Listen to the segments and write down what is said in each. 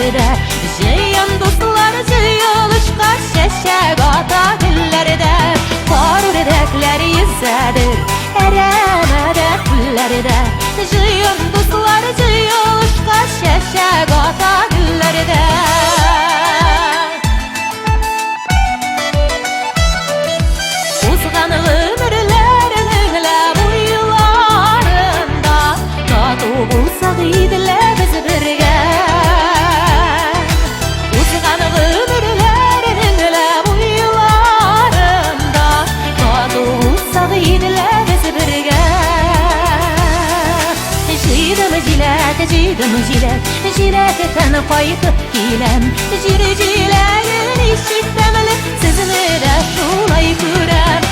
gülleride, jiyan dostlar jıyılışqa şeşek ata gülleride, var yürekler yüzedir eremede gülleride, jiyan dostlar jıyılışqa şeşek ata gülleride. Uzgan ömürlerinle bu yıllarında tatı bulsak idile biz birge. Uzgan ömürlerinle bu yıllarında tatı bulsak idile biz birge. Jidim jilet, jiletten kayıtıp gilem, jilerin işittemeli sizni de şulay kürem.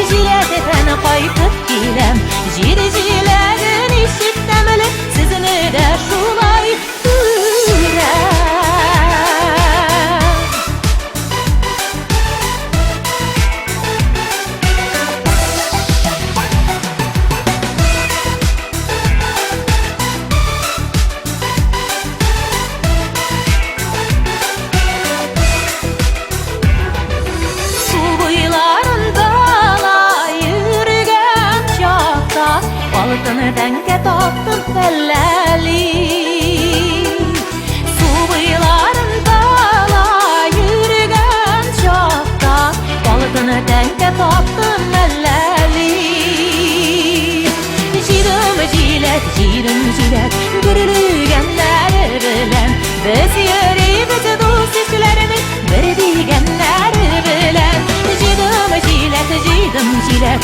Jiletten kayıtıp gilem, jilerin işittemeli sizni de şulay kürem. Balıkını denge tattım felleli, su bıyılarında yürügen çakta, balıkını denge tattım felleli. Jirim jilet, bürülügenler bilen, biz yürüyüz dost işlerimiz bir digenler bilen. Jirim jilet,